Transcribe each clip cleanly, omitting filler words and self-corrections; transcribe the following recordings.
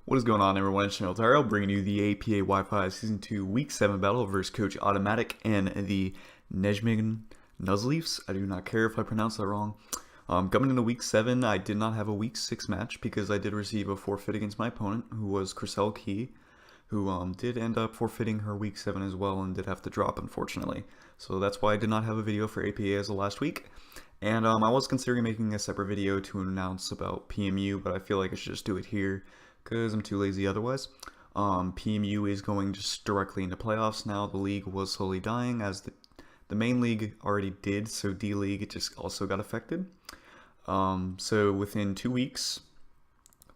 What is going on, everyone? It's GeneralTarheel bringing you the APA Wi-Fi Season 2 Week 7 battle versus Coach AutoMatthic and the Nijmegen Nuzleafs. I do not care if I pronounce that wrong. Coming into Week 7, I did not have a Week 6 match because I did receive a forfeit against my opponent, who was THICC, who did end up forfeiting her Week 7 as well and did have to drop, unfortunately. So that's why I did not have a video for APA as of last week. And I was considering making a separate video to announce about PMU, but I feel like I should just do it here because I'm too lazy otherwise. PMU is going just directly into playoffs now. The league was slowly dying as the main league already did, so D-League just also got affected. So within 2 weeks,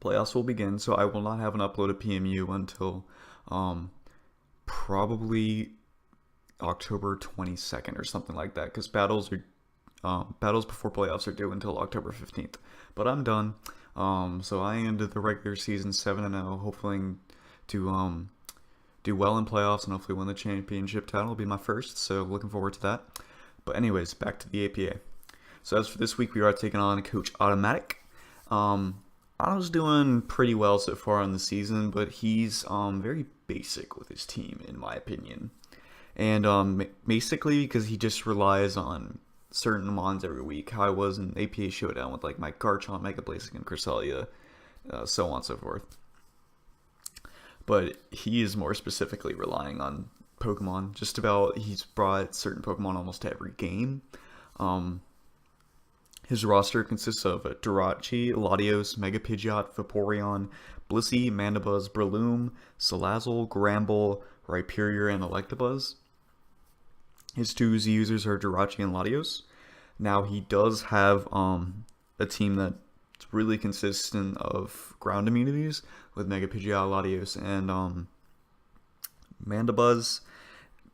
playoffs will begin, so I will not have an upload of PMU until probably October 22nd or something like that, because battles before playoffs are due until October 15th. But I'm done. So I ended the regular season 7-0, hoping to do well in playoffs and hopefully win the championship title. Will be my first, so looking forward to that. But anyways, back to the APA. So as for this week, we are taking on Coach AutoMatthic. Otto's doing pretty well so far in the season, but he's very basic with his team, in my opinion. And basically because he just relies on certain mons every week. How I was in APA Showdown with like my Garchomp, Mega Pidgeot, and Cresselia, so on and so forth. But he is more specifically relying on Pokemon. Just about, he's brought certain Pokemon almost to every game. His roster consists of Jirachi, Latios, Mega Pidgeot, Vaporeon, Blissey, Mandibuzz, Breloom, Salazzle, Gramble, Rhyperior, and Electabuzz. His two Z users are Jirachi and Latios. Now he does have a team that's really consistent of ground immunities with Mega Pidgeot, Latios, and Mandibuzz,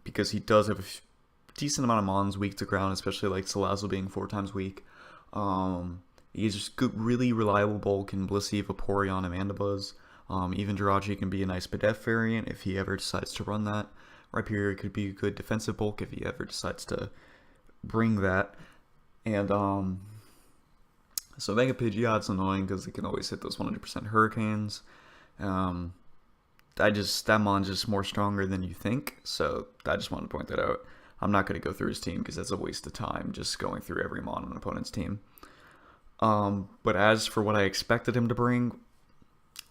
because he does have a decent amount of mons weak to ground, especially like Salazzle being 4 times weak. He's just good, really reliable bulk in Blissey, Vaporeon, and Mandibuzz. Even Jirachi can be a nice Pidef variant if he ever decides to run that. Rhyperior could be a good defensive bulk if he ever decides to bring that. And so Mega Pidgeot's annoying because it can always hit those 100% hurricanes. That mon's just more stronger than you think, so I just wanted to point that out. I'm not going to go through his team because that's a waste of time just going through every mon on an opponent's team. But as for what I expected him to bring,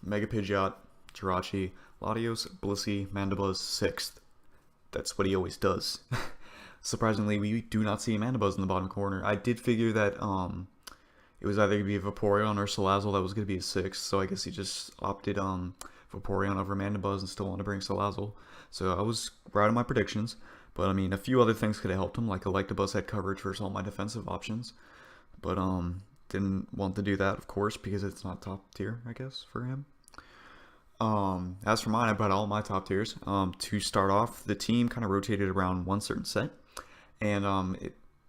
Mega Pidgeot, Jirachi, Latios, Blissey, Mandibuzz, 6th. That's what he always does. Surprisingly, we do not see Mandibuzz in the bottom corner. I did figure that it was either going to be a Vaporeon or Salazzle that was going to be a 6th, so I guess he just opted Vaporeon over Mandibuzz and still wanted to bring Salazzle. So I was right on my predictions, but I mean, a few other things could have helped him, like Electabuzz had coverage versus all my defensive options, but didn't want to do that, of course, because it's not top tier, I guess, for him. As for mine, I brought all my top tiers. To start off, the team kind of rotated around one certain set, and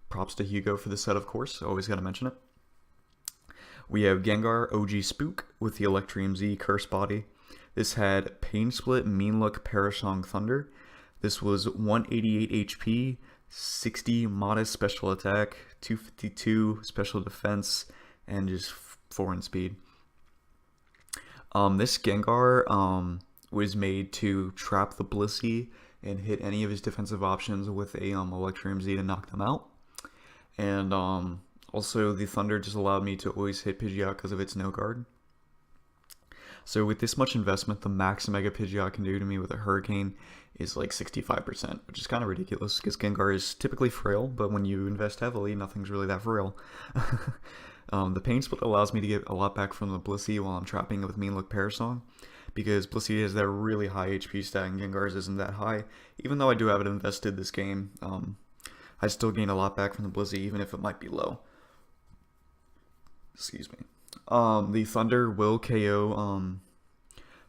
props to Hugo for the set, of course. Always got to mention it. We have Gengar OG Spook with the Electrium Z Curse Body. This had Pain Split, Mean Look, Parasong Thunder. This was 188 HP, 60 modest special attack, 252 special defense, and just 4 in speed. This Gengar was made to trap the Blissey and hit any of his defensive options with a Electrium Z to knock them out. And also the Thunder just allowed me to always hit Pidgeot because of its no guard. So with this much investment, the max Mega Pidgeot can do to me with a Hurricane is like 65%, which is kind of ridiculous because Gengar is typically frail, but when you invest heavily, nothing's really that frail. The Pain Split allows me to get a lot back from the Blissey while I'm trapping it with Mean Look Parasong, because Blissey has that really high HP stat and Gengar's isn't that high. Even though I do have it invested this game, I still gain a lot back from the Blissey, even if it might be low. Excuse me. The Thunder will KO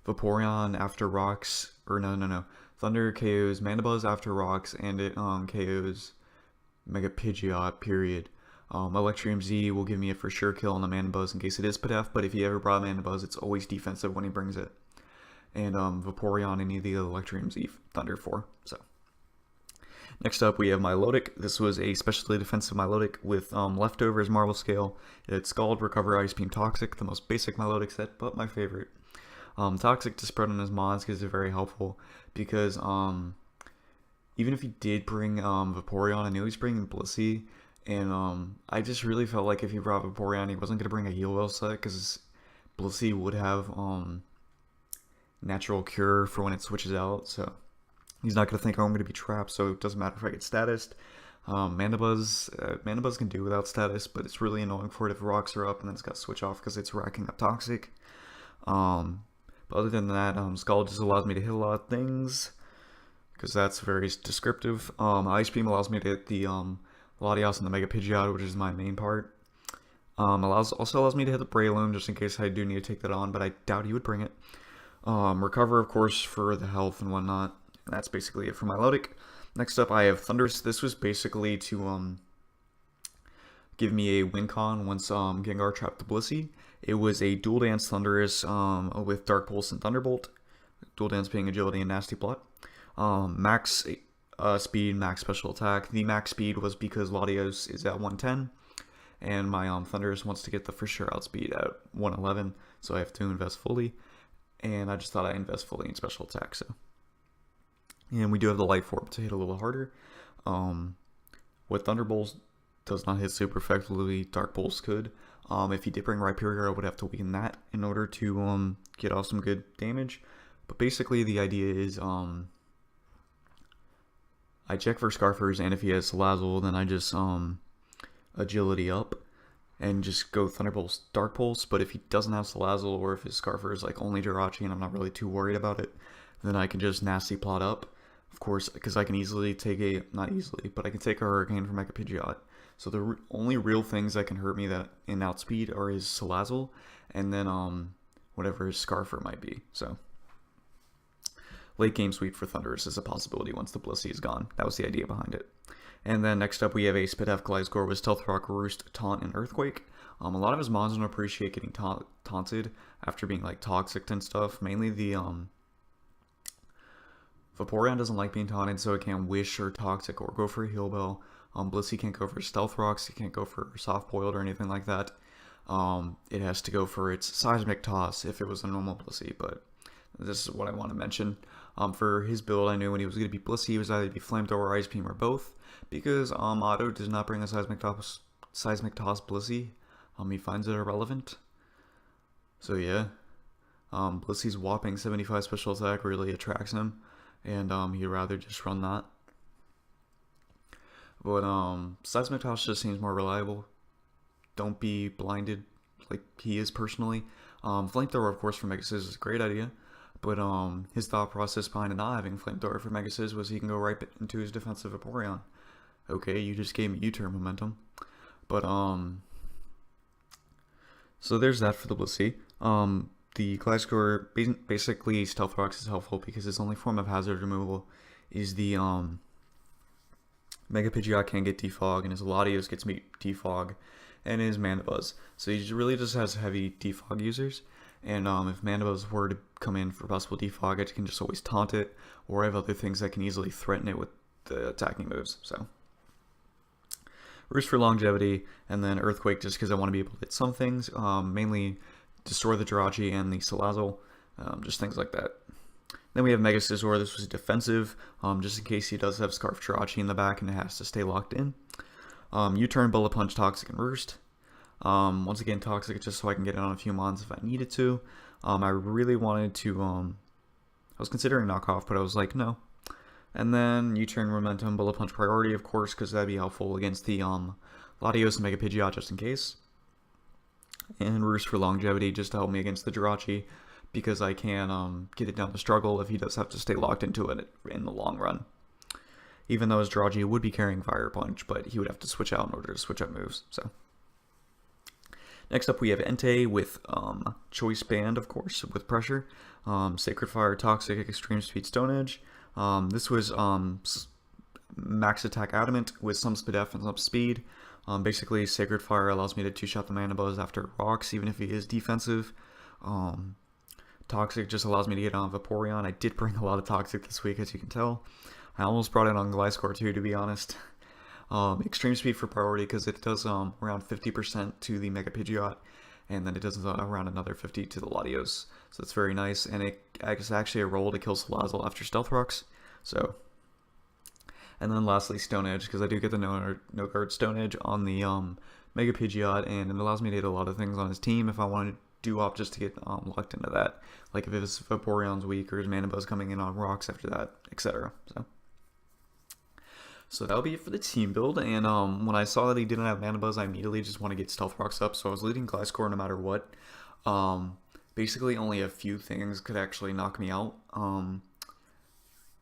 Vaporeon after rocks, or no. Thunder KOs Mandibuzz after rocks, and it KOs Mega Pidgeot, period. Electrium Z will give me a for sure kill on the Mandibuzz in case it is Pidef, but if he ever brought Mandibuzz, it's always defensive when he brings it. And Vaporeon any of the Electrium Z Thunder 4. So next up we have Milotic. This was a specially defensive Milotic with leftovers Marble Scale. It's Scald, Recover, Ice Beam, Toxic, the most basic Milotic set, but my favorite. THICC to spread on his mods because they're very helpful. Because even if he did bring Vaporeon, I knew he's bringing Blissey, and I just really felt like if he brought Vaporeon, he wasn't gonna bring a Heal Wheel set because Blissey would have Natural Cure for when it switches out, so he's not gonna think, oh, I'm gonna be trapped, so it doesn't matter if I get statused. Mandibuzz can do without status, but it's really annoying for it if rocks are up and then it's got to switch off because it's racking up Toxic. But other than that, Scald just allows me to hit a lot of things because that's very descriptive. Ice Beam allows me to hit the Latios and the Mega Pidgeot, which is my main part. Also allows me to hit the Breloom just in case I do need to take that on, but I doubt he would bring it. Recover, of course, for the health and whatnot. And that's basically it for my Milotic. Next up, I have Thundurus. This was basically to give me a win con once Gengar trapped the Blissey. It was a Dual Dance Thundurus with Dark Pulse and Thunderbolt. Dual Dance being Agility and Nasty Plot. Max speed, max special attack. The max speed was because Latios is at 110, and my Thundurus wants to get the for sure outspeed at 111, so I have to invest fully. And I just thought I'd invest fully in special attack, so. And we do have the Light Orb to hit a little harder. What Thunderbolt does not hit super effectively, Dark Pulse could. If he did bring Rhyperior, I would have to weaken that in order to get off some good damage. But basically, the idea is I check for Scarfers, and if he has Salazzle, then I just Agility up and just go Thunderbolt's Dark Pulse. But if he doesn't have Salazzle, or if his Scarfer is like only Jirachi and I'm not really too worried about it, then I can just Nasty Plot up. Of course, because I can easily take not easily, but I can take a Hurricane from Mega Pidgeot. So the only real things that can hurt me that in outspeed are his Salazzle, and then whatever his Scarfer might be. So late game sweep for Thundurus is a possibility once the Blissey is gone. That was the idea behind it. And then next up we have a Spidef Gliscor with Stealth Rock, Roost, Taunt, and Earthquake. A lot of his mons don't appreciate getting taunted after being like toxic and stuff. Mainly the Vaporeon doesn't like being taunted, so it can't Wish or Toxic or go for a Heal Bell. Blissey can't go for Stealth Rocks, it can't go for Soft Boiled or anything like that. It has to go for its Seismic Toss if it was a normal Blissey, but this is what I want to mention. For his build, I knew when he was going to be Blissey, it was either to be Flamethrower, Ice Beam, or both, because Auto does not bring a Seismic Toss Blissey. He finds it irrelevant. So yeah, Blissey's whopping 75 special attack really attracts him, and he'd rather just run that. But Seismic Toss just seems more reliable. Don't be blinded like he is personally. Flamethrower, of course, for Megasis is a great idea, but his thought process behind not having Flamethrower for Megasis was he can go right into his defensive Vaporeon. Okay, you just gave me U-turn momentum. But so there's that for the Blissey. The Gliscor, basically Stealth Rocks is helpful because its only form of hazard removal is the Mega Pidgeot can get Defog, and his Latios gets Defog, and his Mandibuzz. So he really just has heavy Defog users, and if Mandibuzz were to come in for possible Defog, I can just always taunt it, or I have other things that can easily threaten it with the attacking moves. So Roost for longevity, and then Earthquake just because I want to be able to hit some things, mainly destroy the Jirachi and the Salazzle, just things like that. Then we have Mega Scizor. This was defensive, just in case he does have Scarf Jirachi in the back and it has to stay locked in. U-turn, Bullet Punch, Toxic, and Roost. Once again, Toxic just so I can get it on a few mons if I needed to. I really wanted to, I was considering knockoff, but I was like, no. And then U-turn, Momentum, Bullet Punch, Priority, of course, because that'd be helpful against the Latios and Mega Pidgeot just in case. And Roost for longevity, just to help me against the Jirachi, because I can get it down the struggle if he does have to stay locked into it in the long run. Even though his Jirachi would be carrying Fire Punch, but he would have to switch out in order to switch up moves. So next up we have Entei with Choice Band, of course, with Pressure. Sacred Fire, Toxic, Extreme Speed, Stone Edge. This was Max Attack Adamant with some Spidef and some Speed. Basically, Sacred Fire allows me to two-shot the Mandibuzz after rocks, even if he is defensive. Toxic just allows me to get on Vaporeon. I did bring a lot of Toxic this week, as you can tell. I almost brought it on Gliscor too, to be honest. Extreme Speed for priority, because it does around 50% to the Mega Pidgeot. and then it does around another 50 to the Latios. So it's very nice, and it's actually a roll to kill Salazzle after Stealth Rocks. So, and then lastly Stone Edge, because I do get the no guard Stone Edge on the Mega Pidgeot, and it allows me to hit a lot of things on his team if I want to do opt just to get locked into that, like if his Vaporeon's weak or his Mana Buzz coming in on rocks after that, etc. So that'll be it for the team build, and when I saw that he didn't have Mana Buzz, I immediately just want to get Stealth Rocks up, so I was leading Gliscor no matter what. Basically only a few things could actually knock me out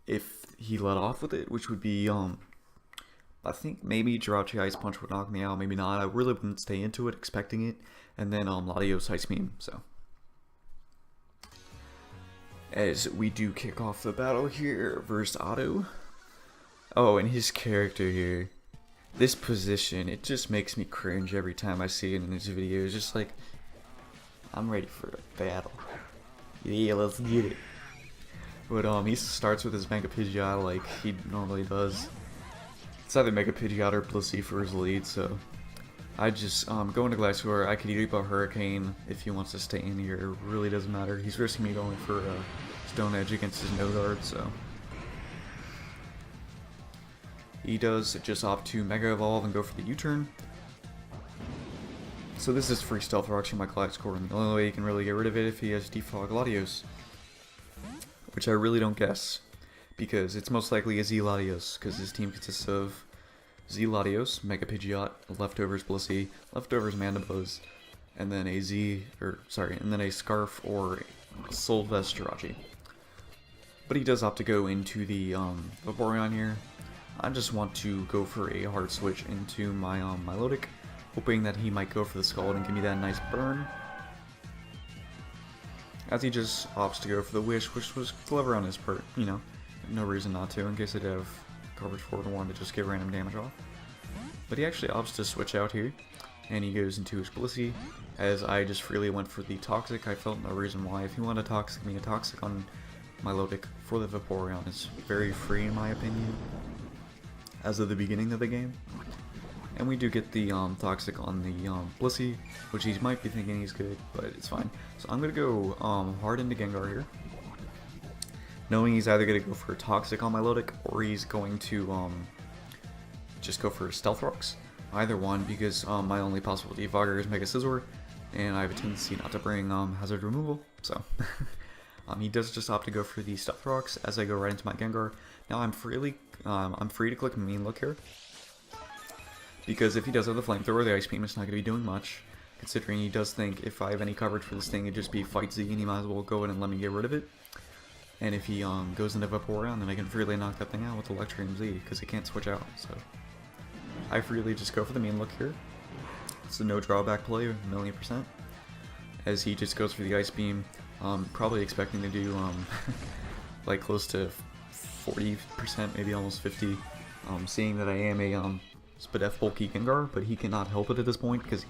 if he let off with it, which would be I think maybe Jirachi Ice Punch would knock me out, maybe not. I really wouldn't stay into it expecting it. And then Latios Ice Beam, so. As we do kick off the battle here versus Otto. Oh, and his character here. This position, it just makes me cringe every time I see it in his videos. Just like, I'm ready for a battle. Yeah, let's get it. But he starts with his Mega Pidgeot like he normally does. It's either Mega Pidgeot or Blissey for his lead, so I just go into Gliscor. I could eat up a Hurricane if he wants to stay in here. It really doesn't matter. He's risking me going for a Stone Edge against his no guard, so he does just opt to Mega Evolve and go for the U-turn. So this is free Stealth Rocks from my Gliscor, and the only way you can really get rid of it if he has Defog Latios, which I really don't guess, because it's most likely a Z Latios, because his team consists of Z Latios, Mega Pidgeot, leftovers Blissey, leftovers Mana Buzz, and then and then a Scarf or Soul Vest Jirachi. But he does opt to go into the Vaporeon here. I just want to go for a hard switch into my Milotic, hoping that he might go for the Scald and give me that nice burn. As he just opts to go for the Wish, which was clever on his part, you know, no reason not to, in case I did have coverage forward and wanted to just get random damage off. But he actually opts to switch out here, and he goes into his Blissey, as I just freely went for the Toxic. I felt no reason why. If you want a Toxic, a Toxic on Milotic for the Vaporeon is very free in my opinion, as of the beginning of the game. And we do get the Toxic on the Blissey, which he might be thinking he's good, but it's fine. So I'm going to go hard into Gengar here, knowing he's either going to go for a Toxic on Milotic, or he's going to just go for Stealth Rocks. Either one, because my only possible defogger is Mega Scizor, and I have a tendency not to bring Hazard Removal, so he does just opt to go for the Stealth Rocks as I go right into my Gengar. Now I'm free to click Mean Look here, because if he does have the Flamethrower, the Ice Beam is not going to be doing much, considering he does think if I have any coverage for this thing, it'd just be Fight Z, and he might as well go ahead and let me get rid of it. And if he goes into Vaporeon, then I can freely knock that thing out with Electrium Z, because it can't switch out, so I freely just go for the Mean Look here. It's a no drawback play, 1,000,000%, as he just goes for the Ice Beam, probably expecting to do like close to 40%, maybe almost 50, seeing that I am a Spadef bulky Gengar, but he cannot help it at this point because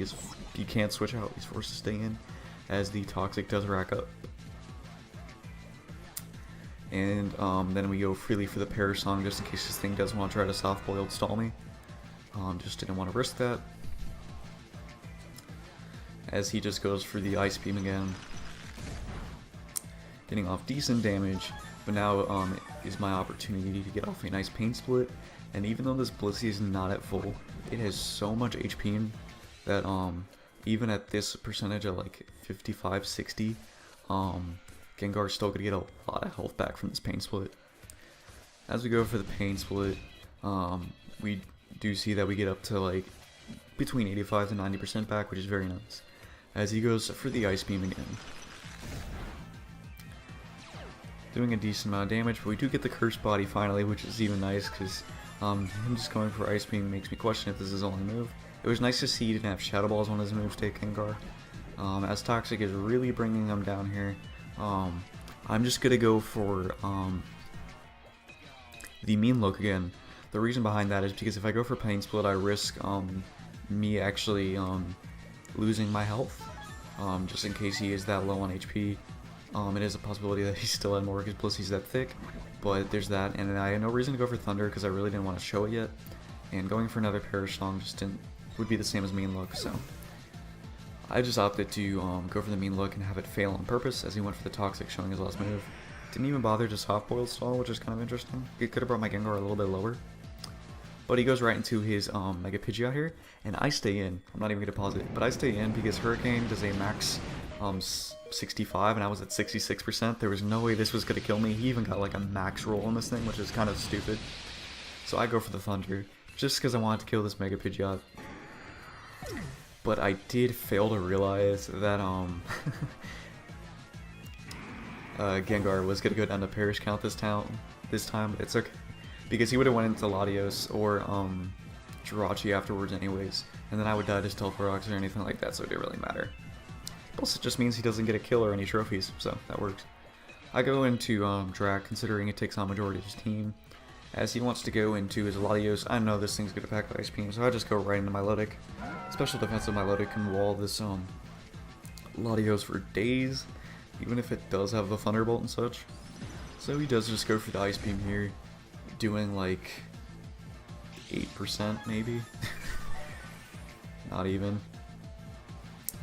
he can't switch out. He's forced to stay in, as the Toxic does rack up. And then we go freely for the Perish Song just in case this thing does want to try to soft-boiled stall me. Just didn't want to risk that, as he just goes for the Ice Beam again, getting off decent damage. But now is my opportunity to get off a nice Pain Split, and even though this Blissey is not at full, it has so much HP that even at this percentage of like 55, 60, Gengar's still gonna get a lot of health back from this Pain Split. As we go for the Pain Split, we do see that we get up to like between 85 to 90% back, which is very nice, as he goes for the Ice Beam again, doing a decent amount of damage. But we do get the Curse Body finally, which is even nice, because him just going for Ice Beam makes me question if this is his only move. It was nice to see he didn't have Shadow Balls on his move take Gengar, as Toxic is really bringing him down here. I'm just gonna go for the Mean Look again. The reason behind that is because if I go for Pain Split, I risk me actually losing my health, just in case he is that low on HP. It is a possibility that he's still at more because Blissey's that thick, but there's that, and I had no reason to go for Thunder because I really didn't want to show it yet, and going for another Perish Song just would be the same as Mean Look, so I just opted to go for the mean look and have it fail on purpose as he went for the Toxic, showing his last move. Didn't even bother to soft-boiled stall, which is kind of interesting. He could have brought my Gengar a little bit lower. But he goes right into his Mega Pidgeot here, and I stay in. I'm not even going to pause it, but I stay in because Hurricane does a max 65, and I was at 66%. There was no way this was going to kill me. He even got like a max roll on this thing, which is kind of stupid. So I go for the Thunder, just because I wanted to kill this Mega Pidgeot. But I did fail to realize that Gengar was going to go down to Perish Count this time, but it's okay. Because he would have went into Latios or Jirachi afterwards anyways, and then I would die to Stealth Rocks or anything like that, so it didn't really matter. Plus it just means he doesn't get a kill or any trophies, so that works. I go into Drac, considering it takes on majority of his team. As he wants to go into his Latios, I know this thing's going to pack Ice Beam, so I just go right into Milotic. Special defensive Milotic can wall this Latios for days, even if it does have the Thunderbolt and such. So he does just go for the Ice Beam here, doing like 8% maybe. Not even.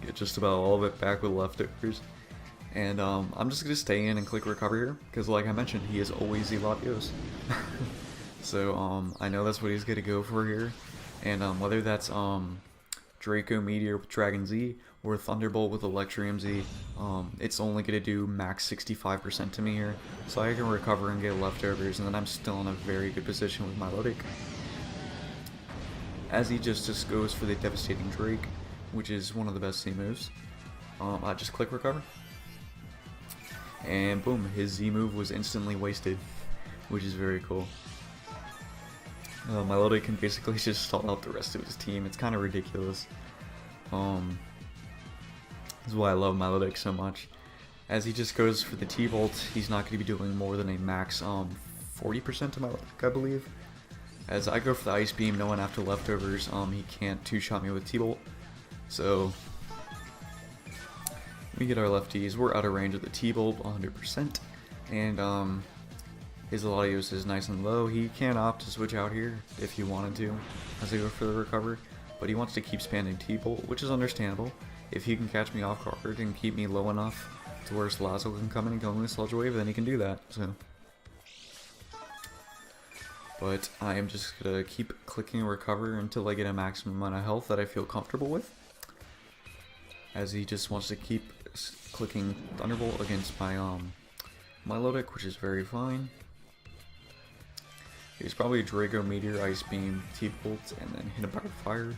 Get just about all of it back with leftovers. And I'm just going to stay in and click recover here, because like I mentioned, he is always the Latios. So I know that's what he's going to go for here. And whether that's Draco Meteor with Dragon Z or Thunderbolt with Electrium Z, it's only going to do max 65% to me here. So I can recover and get leftovers, and then I'm still in a very good position with Milotic. As he just goes for the Devastating Drake, which is one of the best Z moves, I just click recover. And boom, his Z move was instantly wasted, which is very cool. Milotic can basically just stall out the rest of his team. It's kind of ridiculous. This is why I love Milotic so much. As he just goes for the T-Bolt, he's not going to be doing more than a max 40% to Milotic, I believe. As I go for the Ice Beam, knowing after leftovers, he can't two-shot me with T-Bolt. So we get our lefties. We're out of range of the T-Bolt 100%, and his Latios is nice and low. He can opt to switch out here if he wanted to as I go for the recover, but he wants to keep spamming T-Bolt, which is understandable. If he can catch me off guard and keep me low enough to where Salazzle can come in and kill me with Sludge Wave, then he can do that. So, but I am just gonna keep clicking recover until I get a maximum amount of health that I feel comfortable with. As he just wants to keep clicking Thunderbolt against my Milotic, which is very fine. He's probably Draco Meteor, Ice Beam, T-Bolt, and then hit him by fire.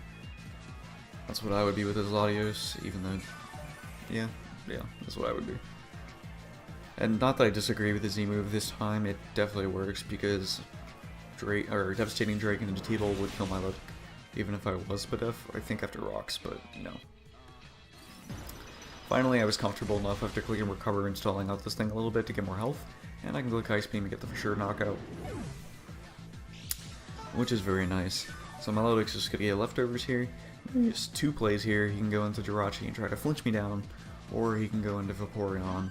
That's what I would be with his Latios, even though, yeah, that's what I would be. And not that I disagree with the Z move this time, it definitely works because Devastating Drake into T-Bolt would kill Milotic, even if I was Spadef, I think after rocks, but no. Finally, I was comfortable enough after clicking recover and stalling out this thing a little bit to get more health, and I can click Ice Beam and get the for sure knockout, which is very nice. So Milotic's just gonna get leftovers here. Just two plays here. He can go into Jirachi and try to flinch me down, or he can go into Vaporeon.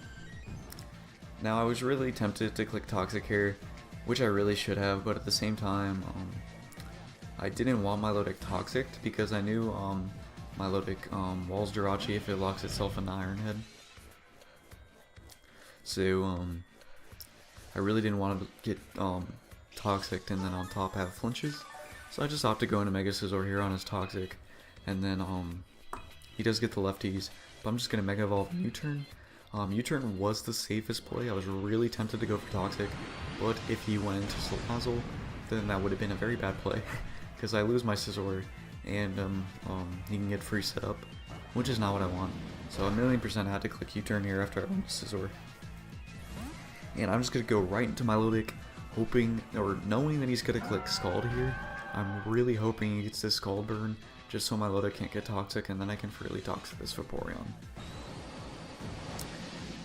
Now I was really tempted to click Toxic here, which I really should have, but at the same time, I didn't want Milotic Toxic because I knew Milotic walls Jirachi if it locks itself in Iron Head. So I really didn't want to get Toxic and then on top have flinches. So I just opted to go into Mega Scizor here on his Toxic, and then he does get the lefties, but I'm just going to Mega Evolve U-Turn. U-Turn was the safest play. I was really tempted to go for Toxic, but if he went into Salazzle, then that would have been a very bad play, because I lose my Scizor, and he can get free setup, which is not what I want. So 1,000,000% I had to click U-Turn here after I went to Scizor. And I'm just going to go right into Milotic, hoping, or knowing that he's going to click Scald here. I'm really hoping he gets this Scald burn, just so Milotic can't get Toxic, and then I can freely Toxic this Vaporeon.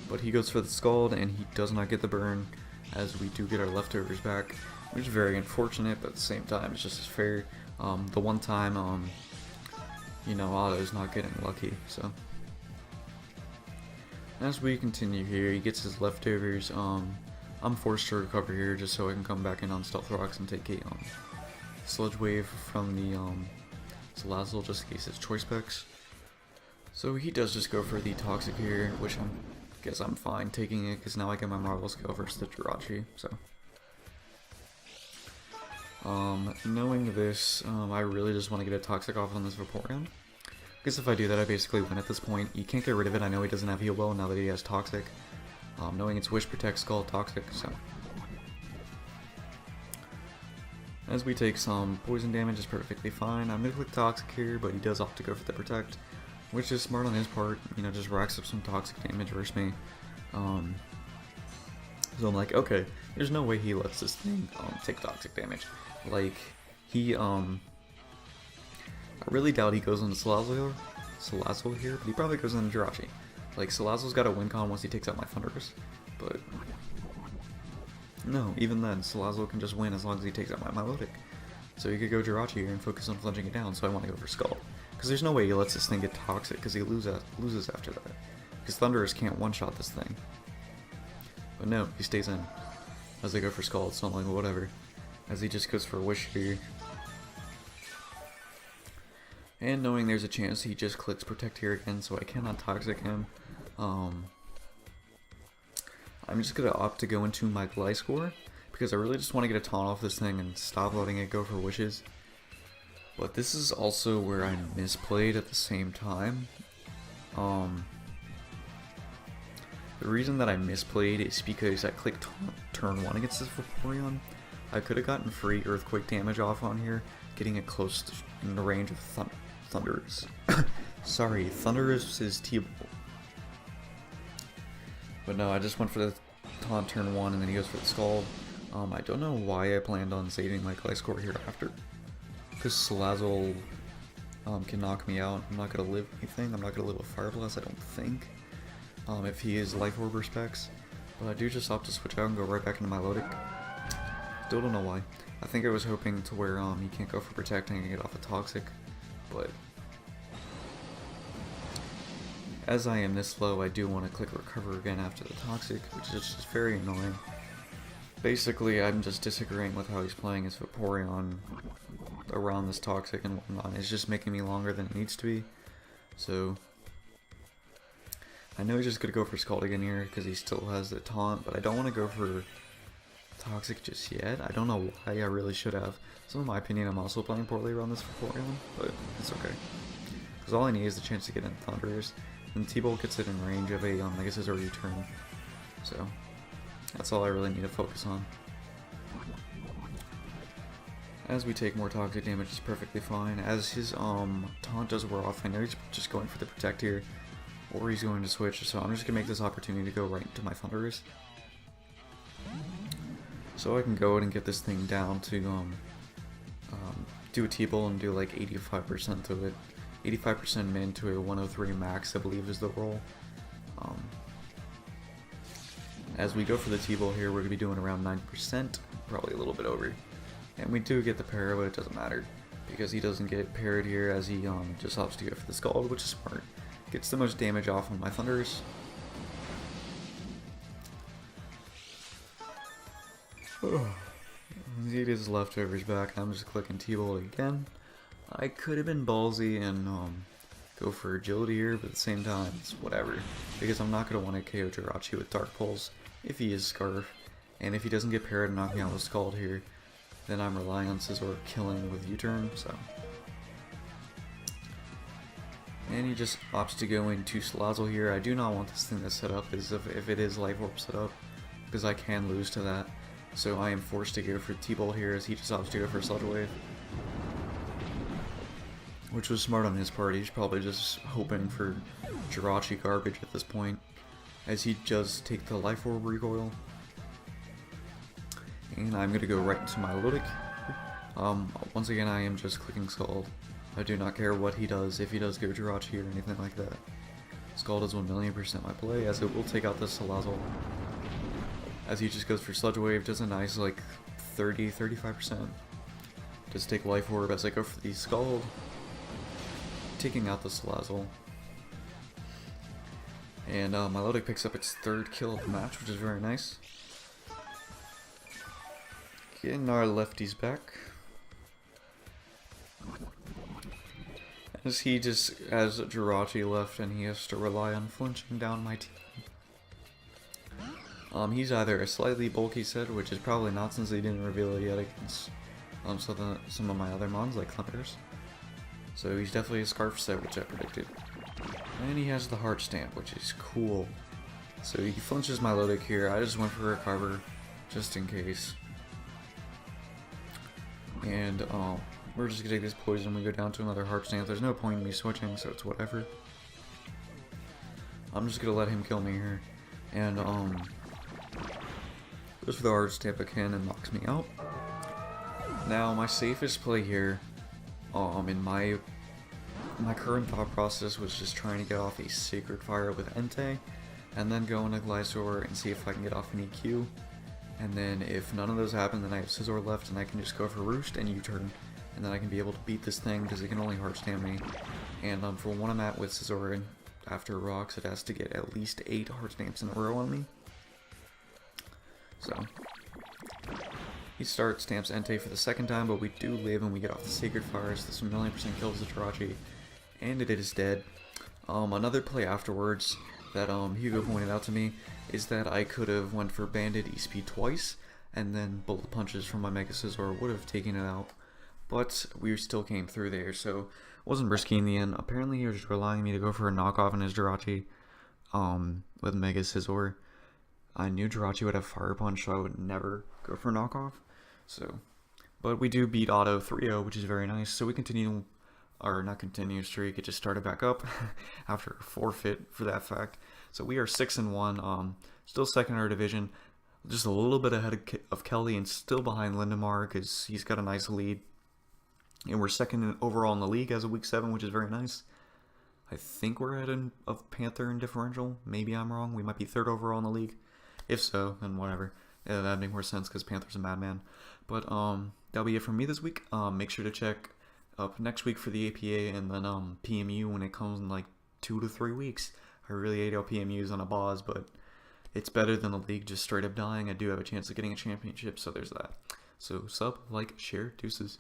But he goes for the Scald, and he does not get the burn, as we do get our leftovers back, which is very unfortunate, but at the same time, it's just as fair. The one time, you know, Otto's not getting lucky, so. As we continue here, he gets his leftovers. I'm forced to recover here just so I can come back in on Stealth Rocks and take a Sludge Wave from the Salazzle just in case it's Choice Specs. So he does just go for the Toxic here, which I guess I'm fine taking it, because now I get my Marvel skill versus the Jirachi, so. Knowing this, I really just want to get a Toxic off on this Vaporeon. Because if I do that, I basically win at this point. You can't get rid of it. I know he doesn't have Heal Bell now that he has Toxic. Knowing it's Wish, Protect, Skull, Toxic, so. As we take some poison damage, is perfectly fine. I'm gonna click Toxic here, but he does opt to go for the Protect, which is smart on his part. You know, just racks up some Toxic damage versus me. So I'm like, okay, there's no way he lets this thing take Toxic damage. Like, he, I really doubt he goes into Salazzle here, but he probably goes into Jirachi. Like, Salazzle's got a win con once he takes out my Thundurus, but no, even then, Salazzle can just win as long as he takes out my Milotic. So he could go Jirachi here and focus on flinching it down, so I want to go for Skull. Because there's no way he lets this thing get Toxic, because he loses after that. Because Thundurus can't one-shot this thing. But no, he stays in. As I go for Skull, so I'm like, whatever. As he just goes for Wish here. And knowing there's a chance he just clicks Protect here again, so I cannot Toxic him. I'm just going to opt to go into my Gliscor, because I really just want to get a taunt off this thing and stop letting it go for Wishes. But this is also where I misplayed at the same time. The reason that I misplayed is because I clicked turn 1 against this Vaporeon. I could have gotten free Earthquake damage off on here, getting it close to, in the range of Thundurus. Sorry, Thundurus is T-Ball. But no, I just went for the taunt turn 1 and then he goes for the Scald. I don't know why I planned on saving my Gliscor here after. Because Salazzle can knock me out. I'm not going to live anything. I'm not going to live with Fire Blast, I don't think. If he is Life Orb or Specs. But I do just opt to switch out and go right back into my Milotic. Still don't know why. I think I was hoping to where he can't go for Protecting and get off a Toxic. But as I am this low, I do want to click Recover again after the Toxic, which is just very annoying. Basically, I'm just disagreeing with how he's playing his Vaporeon around this Toxic and whatnot. It's just making me longer than it needs to be. So I know he's just going to go for Scald again here because he still has the taunt, but I don't want to go for Toxic just yet. I don't know why. I really should have. So in my opinion, I'm also playing poorly around this Vaporeon, but it's okay. Because all I need is the chance to get in Thundurus, and T-Bolt gets it in range of a I guess his early turn. So that's all I really need to focus on. As we take more Toxic damage, it's perfectly fine. As his taunt does wear off, I know he's just going for the Protect here, or he's going to switch, so I'm just going to make this opportunity to go right into my Thundurus. So I can go ahead and get this thing down to do a T-Bolt and do like 85% to it. 85% min to a 103 max, I believe is the roll. As we go for the T-Bolt here, we're going to be doing around 90%, probably a little bit over. And we do get the para, but it doesn't matter, because he doesn't get parried here as he just opts to go for the Scald, which is smart. Gets the most damage off on my Thundurus. He gets leftovers back, and I'm just clicking T-Bolt again. I could have been ballsy and go for Agility here, but at the same time, it's whatever. Because I'm not going to want to KO Jirachi with Dark Pulse if he is Scarf. And if he doesn't get parried and knock me out with Scald here, then I'm relying on Scizor killing with U-turn, so. And he just opts to go into Salazzle here. I do not want this thing to set up as if it is Life Orb set up, because I can lose to that. So I am forced to go for T-Bolt here as he just opts to go for Sludge Wave. Which was smart on his part. He's probably just hoping for Jirachi garbage at this point, as he does take the Life Orb recoil. And I'm going to go right into my Milotic. Once again, I am just clicking Scald. I do not care what he does, if he does go Jirachi or anything like that. Scald is 1,000,000% my play, as it will take out this Salazzle. As he just goes for Sludge Wave, does a nice like 30-35%. Just take Life Orb as I go for the Scald, taking out the Salazzle. And Milotic picks up its 3rd kill of the match, which is very nice. Getting our lefties back. As he just has Jirachi left and he has to rely on flinching down my team. He's either a slightly bulky set, which is probably not since he didn't reveal it yet against some of my other mons like Thunders. So he's definitely a Scarf set, which I predicted. And he has the Heart Stamp, which is cool. So he flinches my low deck here. I just went for a Recover, just in case. And we're just gonna take this poison. We go down to another Heart Stamp. There's no point in me switching, so it's whatever. I'm just gonna let him kill me here. And goes for the Heart Stamp again and knocks me out. Now my safest play here, in my current thought process was just trying to get off a Sacred Fire with Entei, and then go into Glysaur and see if I can get off an EQ. And then if none of those happen, then I have Scizor left and I can just go for Roost and U-turn. And then I can be able to beat this thing because it can only Heart Stamp me. And for when I'm at with Scizor and after Rocks, it has to get at least 8 Heart Stamps in a row on me. So he stamps Entei for the second time, but we do live and we get off the Sacred Fire, so this 1,000,000% kills the Jirachi, and it is dead. Another play afterwards that Hugo pointed out to me is that I could have went for Banded ESP twice, and then Bullet Punches from my Mega Scizor would have taken it out, but we still came through there, so it wasn't risky in the end. Apparently he was just relying on me to go for a knockoff in his Jirachi with Mega Scizor. I knew Jirachi would have Fire Punch, so I would never go for knockoff. So, but we do beat Auto 3-0, which is very nice. So we continue, or not continue streak. It just started back up after a forfeit for that fact. So we are 6-1. Still second in our division, just a little bit ahead of Kelly, and still behind Lindemar because he's got a nice lead. And we're second overall in the league as of week 7, which is very nice. I think we're ahead of Panther in differential. Maybe I'm wrong. We might be 3rd overall in the league. If so, then whatever. Yeah, that'd make more sense because Panther's a madman. But that'll be it from me this week. Make sure to check up next week for the APA and then PMU when it comes in like 2 to 3 weeks. I really hate how PMU's on a boss, but it's better than the league just straight up dying. I do have a chance of getting a championship, so there's that. So sub, like, share, deuces.